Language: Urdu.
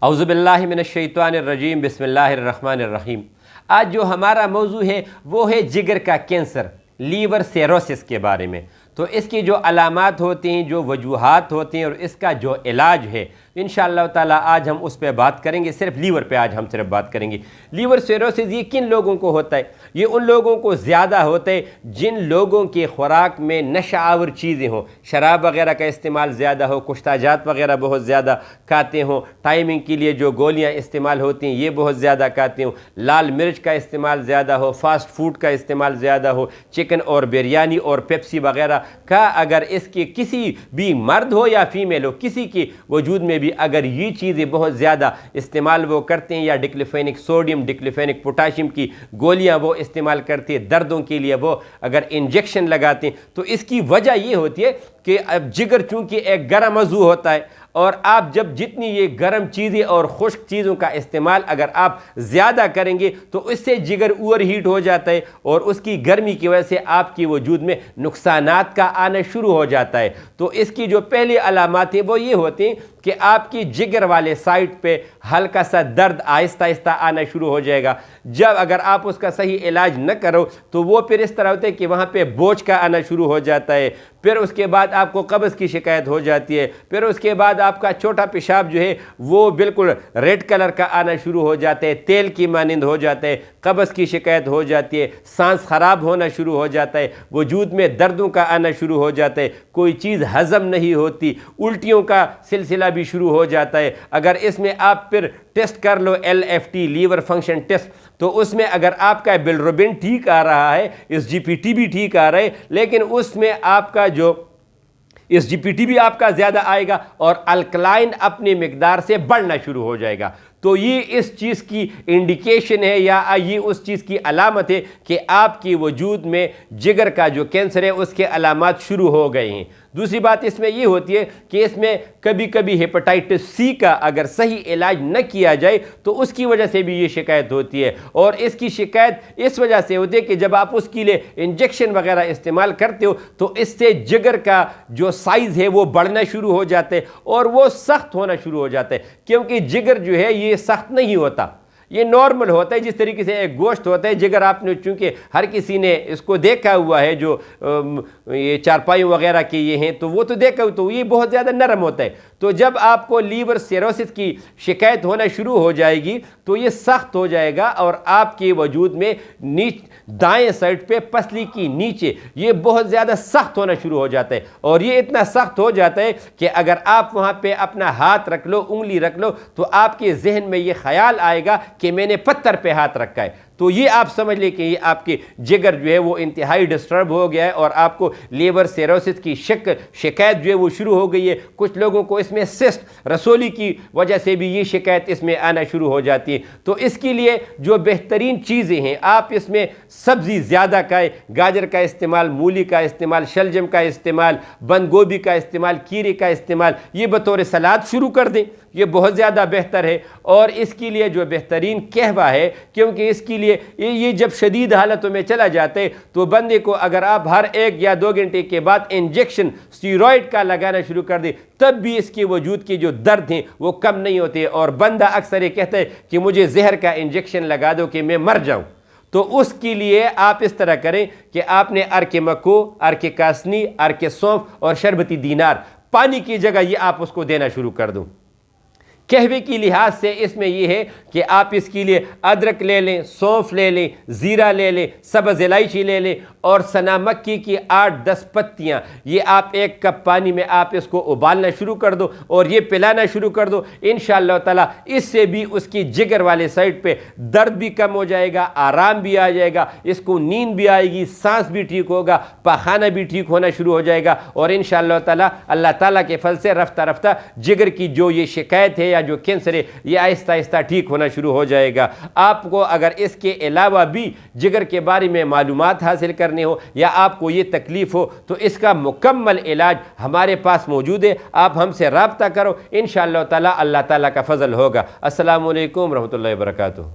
اعوذ باللہ من الشیطان الرجیم، بسم اللہ الرحمن الرحیم۔ آج جو ہمارا موضوع ہے وہ ہے جگر کا کینسر، لیور سیروسس کے بارے میں۔ تو اس کی جو علامات ہوتی ہیں، جو وجوہات ہوتی ہیں اور اس کا جو علاج ہے، انشاءاللہ تعالیٰ آج ہم اس پہ بات کریں گے۔ صرف لیور پہ آج ہم صرف بات کریں گے۔ لیور سیروسس یہ کن لوگوں کو ہوتا ہے؟ یہ ان لوگوں کو زیادہ ہوتا ہے جن لوگوں کی خوراک میں نشہ آور چیزیں ہوں، شراب وغیرہ کا استعمال زیادہ ہو، کشتہ جات وغیرہ بہت زیادہ کھاتے ہوں، ٹائمنگ کے لیے جو گولیاں استعمال ہوتی ہیں یہ بہت زیادہ کھاتے ہوں، لال مرچ کا استعمال زیادہ ہو، فاسٹ فوڈ کا استعمال زیادہ ہو، چکن اور بریانی اور پیپسی وغیرہ کا اگر اس کے کسی بھی مرد ہو یا فیمیل ہو، کسی کے وجود میں بھی اگر یہ چیزیں بہت زیادہ استعمال وہ کرتے ہیں، یا ڈکلوفینک سوڈیم، ڈکلوفینک پوٹاشیم کی گولیاں وہ استعمال کرتے ہیں، دردوں کے لیے وہ اگر انجیکشن لگاتے ہیں، تو اس کی وجہ یہ ہوتی ہے کہ اب جگر چونکہ ایک گرم عضو ہوتا ہے، اور آپ جب جتنی یہ گرم چیزیں اور خشک چیزوں کا استعمال اگر آپ زیادہ کریں گے تو اس سے جگر اوور ہیٹ ہو جاتا ہے، اور اس کی گرمی کی وجہ سے آپ کی وجود میں نقصانات کا آنا شروع ہو جاتا ہے۔ تو اس کی جو پہلی علامات ہیں وہ یہ ہوتی ہیں کہ آپ کی جگر والے سائٹ پہ ہلکا سا درد آہستہ آہستہ آنا شروع ہو جائے گا۔ جب اگر آپ اس کا صحیح علاج نہ کرو تو وہ پھر اس طرح ہوتا ہے کہ وہاں پہ بوجھ کا آنا شروع ہو جاتا ہے، پھر اس کے بعد آپ کو قبض کی شکایت ہو جاتی ہے، پھر اس کے بعد آپ کا چھوٹا پیشاب جو ہے وہ بالکل ریڈ کلر کا آنا شروع ہو جاتا ہے، تیل کی مانند ہو جاتا ہے، قبض کی شکایت ہو جاتی ہے، سانس خراب ہونا شروع ہو جاتا ہے، وجود میں دردوں کا آنا شروع ہو جاتا ہے، کوئی چیز ہضم نہیں ہوتی، الٹیوں کا سلسلہ بھی شروع ہو جاتا ہے۔ اگر اس میں آپ پھر ٹیسٹ کر لو LFT لیور فنکشن ٹیسٹ، تو اس میں اگر آپ کا بلروبن ٹھیک آ رہا ہے، SGPT بھی ٹھیک آ رہا ہے، لیکن اس میں آپ کا جو SGPT بھی آپ کا زیادہ آئے گا اور الکلائن اپنی مقدار سے بڑھنا شروع ہو جائے گا۔ تو یہ اس چیز کی انڈیکیشن ہے، یا یہ اس چیز کی علامت ہے کہ آپ کی وجود میں جگر کا جو کینسر ہے اس کے علامات شروع ہو گئے ہیں۔ دوسری بات اس میں یہ ہوتی ہے کہ اس میں کبھی کبھی ہیپاٹائٹس C کا اگر صحیح علاج نہ کیا جائے تو اس کی وجہ سے بھی یہ شکایت ہوتی ہے، اور اس کی شکایت اس وجہ سے ہوتی ہے کہ جب آپ اس کے لیے انجیکشن وغیرہ استعمال کرتے ہو تو اس سے جگر کا جو سائز ہے وہ بڑھنا شروع ہو جاتا ہے اور وہ سخت ہونا شروع ہو جاتا ہے، کیونکہ جگر جو ہے یہ سخت نہیں ہوتا، یہ نارمل ہوتا ہے۔ جس طریقے سے ایک گوشت ہوتا ہے، جگر آپ نے چونکہ ہر کسی نے اس کو دیکھا ہوا ہے، جو یہ چارپائیوں وغیرہ کے یہ ہیں تو وہ تو دیکھا ہوا، تو یہ بہت زیادہ نرم ہوتا ہے۔ تو جب آپ کو لیور سیروسس کی شکایت ہونا شروع ہو جائے گی تو یہ سخت ہو جائے گا، اور آپ کے وجود میں دائیں سائڈ پہ پسلی کی نیچے یہ بہت زیادہ سخت ہونا شروع ہو جاتا ہے، اور یہ اتنا سخت ہو جاتا ہے کہ اگر آپ وہاں پہ اپنا ہاتھ رکھ لو، انگلی رکھ لو، تو آپ کے ذہن میں یہ خیال آئے گا کہ میں نے پتھر پہ ہاتھ رکھا ہے۔ تو یہ آپ سمجھ لیں کہ یہ آپ کے جگر جو ہے وہ انتہائی ڈسٹرب ہو گیا ہے، اور آپ کو لیور سیروسس کی شکایت جو ہے وہ شروع ہو گئی ہے۔ کچھ لوگوں کو اس میں سسٹ رسولی کی وجہ سے بھی یہ شکایت اس میں آنا شروع ہو جاتی ہے۔ تو اس کے لیے جو بہترین چیزیں ہیں، آپ اس میں سبزی زیادہ کھائیں، گاجر کا استعمال، مولی کا استعمال، شلجم کا استعمال، بند گوبھی کا استعمال، کھیرے کا استعمال، یہ بطور سلاد شروع کر دیں، یہ بہت زیادہ بہتر ہے۔ اور اس کے لیے جو بہترین قہوہ ہے، کیونکہ اس کے لیے یہ جب شدید حالتوں میں چلا جاتا ہے تو بندے کو اگر آپ ہر 1 یا 2 گھنٹے کے بعد انجیکشن اسٹیرائڈ کا لگانا شروع کر دیں، تب بھی اس کے وجود کے جو درد ہیں وہ کم نہیں ہوتے، اور بندہ اکثر یہ کہتا ہے کہ مجھے زہر کا انجیکشن لگا دو کہ میں مر جاؤں۔ تو اس کے لیے آپ اس طرح کریں کہ آپ نے ارک مکو، ارک کاسنی، ارک سونف اور شربتی دینار پانی کی جگہ یہ آپ اس کو دینا شروع کر دوں۔ قہوے کی لحاظ سے اس میں یہ ہے کہ آپ اس کے لیے ادرک لے لیں، سونف لے لیں، زیرہ لے لیں، سبز الائچی لے لیں، اور سنا مکی کی 8-10 پتیاں، یہ آپ 1 کپ پانی میں آپ اس کو ابالنا شروع کر دو اور یہ پلانا شروع کر دو۔ انشاءاللہ تعالیٰ اس سے بھی اس کی جگر والے سائڈ پہ درد بھی کم ہو جائے گا، آرام بھی آ جائے گا، اس کو نیند بھی آئے گی، سانس بھی ٹھیک ہوگا، پاخانہ بھی ٹھیک ہونا شروع ہو جائے گا، اور انشاءاللہ تعالیٰ اللہ تعالیٰ کے فضل سے رفتہ رفتہ جگر کی جو یہ شکایت ہے یا جو کینسر ہے یہ آہستہ آہستہ ٹھیک ہونا شروع ہو جائے گا۔ آپ کو اگر اس کے علاوہ بھی جگر کے بارے میں معلومات حاصل کرنے ہو یا آپ کو یہ تکلیف ہو تو اس کا مکمل علاج ہمارے پاس موجود ہے، آپ ہم سے رابطہ کرو، انشاءاللہ تعالیٰ اللہ تعالیٰ کا فضل ہوگا۔ السلام علیکم ورحمۃ اللہ وبرکاتہ۔